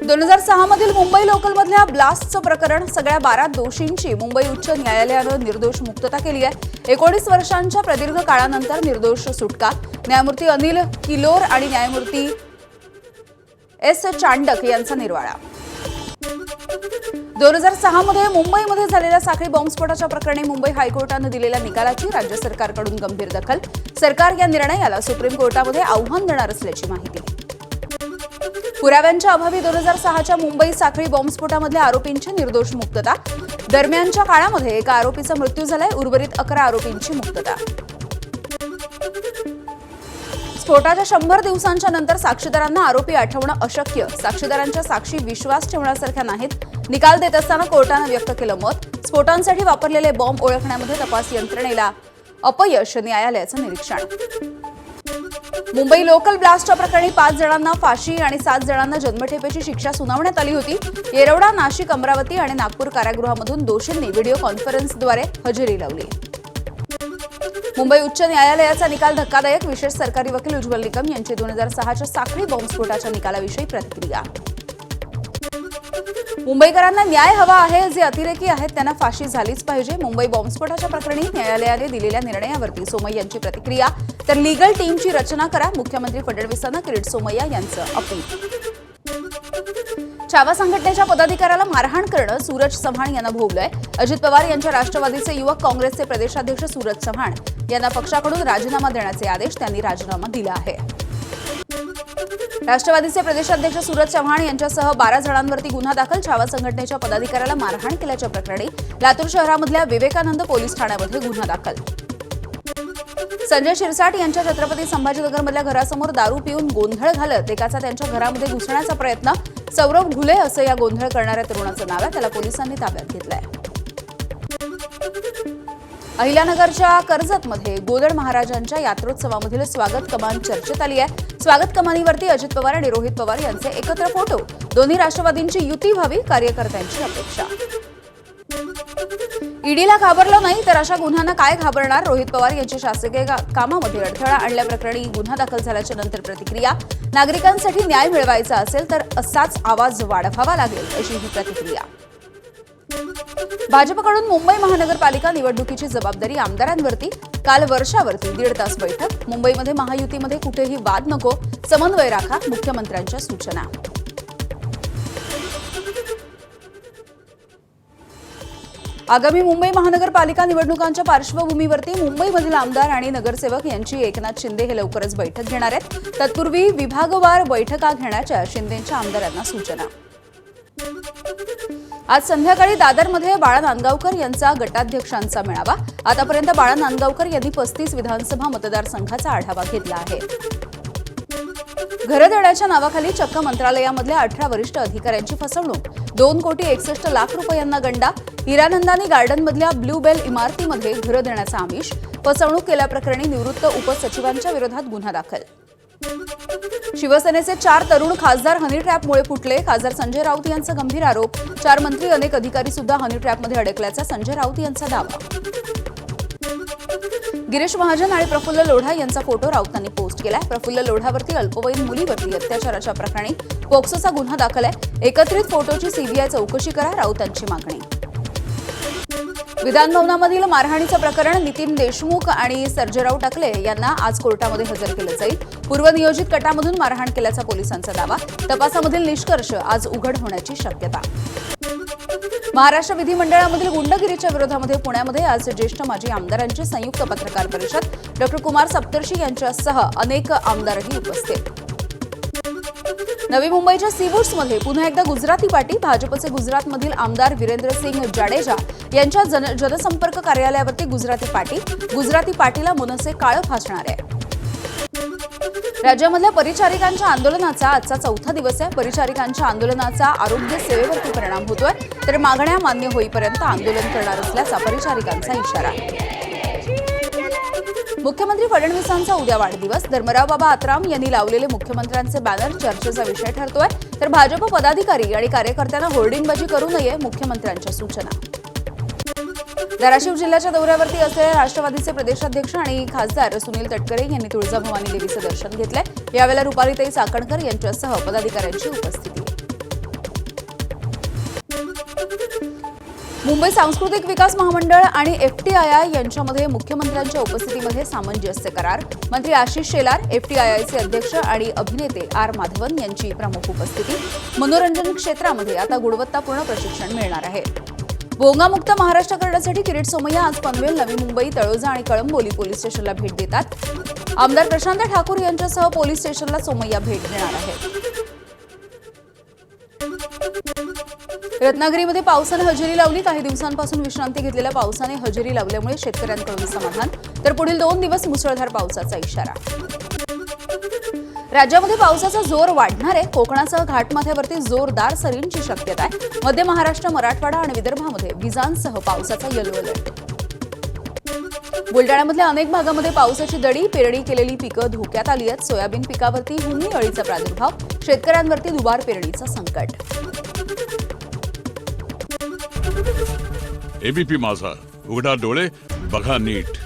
2006 मधील मुंबई लोकलमधल्या ब्लास्टचं प्रकरण सगळ्या 12 दोषींची मुंबई उच्च न्यायालयानं निर्दोष मुक्तता केली आहे। 19 वर्षांच्या प्रदीर्घ काळानंतर निर्दोष सुटका। न्यायमूर्ती अनिल किलोर आणि न्यायमूर्ती एस चांडक यांचा निर्वाळा। 2006 मध्ये मुंबईमध्ये झालेल्या साखळी बॉम्बस्फोटाच्या प्रकरणी मुंबई हायकोर्टानं दिलेल्या निकालाची राज्य सरकारकडून गंभीर दखल। सरकार या निर्णयाला सुप्रीम कोर्टामध्ये आव्हान देणार असल्याची माहिती। पुराव्यांच्या अभावी 2006च्या मुंबई साखळी बॉम्बस्फोटामधल्या आरोपींची निर्दोष मुक्तता। दरम्यानच्या काळामध्ये एका आरोपीचा मृत्यू झालाय, उर्वरित 11 आरोपींची मुक्तता। स्फोटाच्या 100 दिवसांच्या नंतर साक्षीदारांना आरोपी आठवणं अशक्य। साक्षीदारांच्या साक्षी विश्वास ठेवण्यासारख्या नाहीत। निकाल देत असताना कोर्टानं व्यक्त केलं मत। स्फोटांसाठी वापरलेले बॉम्ब ओळखण्यामध्ये तपास यंत्रणेला अपयश, न्यायालयाचं निरीक्षण। मुंबई लोकल ब्लास्टच्या प्रकरणी 5 जणांना फाशी आणि 7 जणांना जन्मठेपेची शिक्षा सुनावण्यात आली होती। येरवडा, नाशिक, अमरावती आणि नागपूर कारागृहामधून दोषींनी व्हिडिओ कॉन्फरन्सद्वारे हजेरी लावली। मुंबई उच्च न्यायालयाचा निकाल धक्कादायक। विशेष सरकारी वकील उज्ज्वल निकम यांची 2006च्या साखळी बॉम्बस्फोटाच्या निकालाविषयी प्रतिक्रिया। मुंबईकरांना न्याय हवा आहे। जे अतिरेकी आहेत त्यांना फाशी झालीच पाहिजे। मुंबई बॉम्बस्फोटाच्या प्रकरणी न्यायालयाने दिलेल्या निर्णयावरती सोमय्या यांची प्रतिक्रिया। तर लीगल टीमची रचना करा, मुख्यमंत्री फडणवीसांना किरीट सोमय्या यांचं अपील। छावा संघटनेच्या पदाधिकाऱ्याला मारहाण करणं सूरज चव्हाण यांना भोवलंय। अजित पवार यांच्या राष्ट्रवादीचे युवक काँग्रेसचे प्रदेशाध्यक्ष सूरज चव्हाण यांना पक्षाकडून राजीनामा देण्याचे आदेश त्यांनी राजीनामा दिला आहे। राष्ट्रवादीचे प्रदेशाध्यक्ष सूरज चव्हाण यांच्यासह 12 जणांवरती गुन्हा दाखल। छावा संघटनेच्या पदाधिकाऱ्याला मारहाण केल्याच्या प्रकरणी लातूर शहरामधल्या विवेकानंद पोलीस ठाण्यामध्ये गुन्हा दाखल। संजय शिरसाट यांच्या छत्रपती संभाजीनगरमधल्या घरासमोर दारू पिऊन गोंधळ घालत एकाचा त्यांच्या घरामध्ये घुसण्याचा प्रयत्न। सौरभ घुले असं या गोंधळ करणाऱ्या तरुणाचं नाव आहे। त्याला पोलिसांनी ताब्यात घेतलंय। अहिल्यानगरच्या कर्जतमध्ये गोदड महाराजांच्या यात्रोत्सवामधील स्वागत कमान चर्चेत आली आहे। स्वागत कमानीवरती अजित पवार आणि रोहित पवार यांचे एकत्र फोटो। दोन्ही राष्ट्रवादींची युती व्हावी, कार्यकर्त्यांची अपेक्षा। ईडीला घाबरलं नाही तर अशा गुन्ह्यांना काय घाबरणार? रोहित पवार यांची शासकीय कामामध्ये अडथळा आणल्याप्रकरणी गुन्हा दाखल झाल्याच्या नंतर प्रतिक्रिया। नागरिकांसाठी न्याय मिळवायचा असेल तर असाच आवाज वाढवावा लागेल, अशी ही प्रतिक्रिया। भाजपकडून मुंबई महानगरपालिका निवडणुकीची जबाबदारी आमदारांवरती। काल वर्षावरती 1.5 तास बैठक। मुंबईमध्ये महायुतीमध्ये कुठेही वाद नको, समन्वय राखा, मुख्यमंत्र्यांच्या सूचना। आगामी मुंबई महानगरपालिका निवडणुकांच्या पार्श्वभूमीवरती मुंबईमधील आमदार आणि नगरसेवक यांची एकनाथ शिंदे हे लवकरच बैठक घेणार आहेत। तत्पूर्वी विभागवार बैठका घेण्याच्या शिंदेंच्या आमदारांना सूचना। आज संध्याकाळी दादरमध्ये बाळा नांदगावकर यांचा गटाध्यक्षांचा मेळावा। आतापर्यंत बाळा नांदगावकर यांनी 35 विधानसभा मतदारसंघाचा आढावा घेतला आहे। घरं देण्याच्या नावाखाली चक्क मंत्रालयामधल्या 18 वरिष्ठ अधिकाऱ्यांची फसवणूक। 2,61,00,00,000 रुपयांना गंडा। हिरानंदानी गार्डनमधल्या ब्लू बेल इमारतीमध्ये घरं देण्याचा आमिष। फसवणूक केल्याप्रकरणी निवृत्त उपसचिवांच्या विरोधात गुन्हा दाखल। शिवसेनेचे 4 तरुण खासदार हनी ट्रॅपमुळे फुटले। खासदार संजय राऊत यांचा गंभीर आरोप। 4 मंत्री, अनेक अधिकारी सुद्धा हनी ट्रॅपमध्ये अडकल्याचा संजय राऊत यांचा दावा। गिरीश महाजन आणि प्रफुल्ल लोढा यांचा फोटो राऊतांनी पोस्ट केलाय। प्रफुल्ल लोढावरती अल्पवयीन मुलीवरती अत्याचाराच्या प्रकरणी पोक्सोचा गुन्हा दाखल आहे। एकत्रित फोटोची सीबीआय चौकशी करा, राऊतांची मागणी। विधानभवनामधील मारहाणीचं प्रकरण। नितीन देशमुख आणि सर्जेराव टाकले यांना आज कोर्टामध्ये हजर केलं जाईल। पूर्वनियोजित कटामधून मारहाण केल्याचा पोलिसांचा दावा। तपासामधील निष्कर्ष आज उघड होण्याची शक्यता। महाराष्ट्र विधिमंडळामधील गुंडगिरीच्या विरोधामध्ये पुण्यामध्ये आज ज्येष्ठ माजी आमदारांची संयुक्त पत्रकार परिषद। डॉ. कुमार सप्तर्षी यांच्यासह अनेक आमदारही उपस्थित। नवी मुंबईच्या सीवूड्समध्ये पुन्हा एकदा गुजराती पार्टी। भाजपचे गुजरातमधील आमदार वीरेंद्र सिंग जाडेजा यांच्या जनसंपर्क कार्यालयावरती गुजराती पार्टी। गुजराती पार्टीला मनसे काळं फासणार आहे। राज्यामधल्या परिचारिकांच्या आंदोलनाचा आजचा 4था दिवस आहे। परिचारिकांच्या आंदोलनाचा आरोग्य सेवेवरती परिणाम होतोय, तर मागण्या मान्य होईपर्यंत आंदोलन करणार असल्याचा परिचारिकांचा इशारा। मुख्यमंत्री फडणवीसांचा उद्या वाढदिवस। धर्मराव बाबा आत्राम यांनी लावलेले मुख्यमंत्र्यांचे बॅनर चर्चेचा विषय ठरतोय, तर भाजप पदाधिकारी आणि कार्यकर्त्यांना होर्डिंगबाजी करू नये, मुख्यमंत्र्यांच्या सूचना। धाराशिव जिल्ह्याच्या दौऱ्यावरती असलेले राष्ट्रवादीचे प्रदेशाध्यक्ष आणि खासदार सुनील तटकरे यांनी तुळजाभवानी देवीचं दर्शन घेतलंय। यावेळेला रुपालीताई चाकणकर यांच्यासह पदाधिकाऱ्यांची उपस्थिती। मुंबई सांस्कृतिक विकास महामंडळ आणि FTII यांच्यामध्ये मुख्यमंत्र्यांच्या उपस्थितीमध्ये सामंजस्य करार. मंत्री आशिष शेलार, FTIIचे अध्यक्ष आणि अभिनेते R माधवन यांची प्रमुख उपस्थिती. मनोरंजन क्षेत्रामध्ये आता गुणवत्तापूर्ण प्रशिक्षण मिळणार आहे. भोंगामुक्त महाराष्ट्र करण्यासाठी किरीट सोमय्या आज पनवेल, नवी मुंबई, तळोजा आणि कळंबोली पोलीस स्टेशनला भेट देतात. आमदार प्रशांत ठाकूर यांच्यासह पोलीस स्टेशनला सोमय्या भेट देणार आहेत. रत्नागिरीमध्ये पावसाने हजेरी लावली. काही दिवसांपासून विश्रांती घेतलेल्या पावसाने हजेरी लावल्यामुळे शेतकऱ्यांकडून समाधान, तर पुढील 2 दिवस मुसळधार पावसाचा इशारा. राज्यामध्ये पावसाचा जोर वाढणार आहे. कोकणासह घाटमाथ्यावरती जोरदार सरींची शक्यता आहे. मध्य महाराष्ट्र, मराठवाडा आणि विदर्भामध्ये विजांसह पावसाचा येलो अलर्ट. बुलडाण्यामधल्या अनेक भागामध्ये पावसाची दडी. पेरणी केलेली पिकं धोक्यात आली आहेत. सोयाबीन पिकावरती हुमणी अळीचा प्रादुर्भाव. शेतकऱ्यांवरती दुबार पेरणीचं संकट. ABP माझा, उघडा डोळे बघा नीट.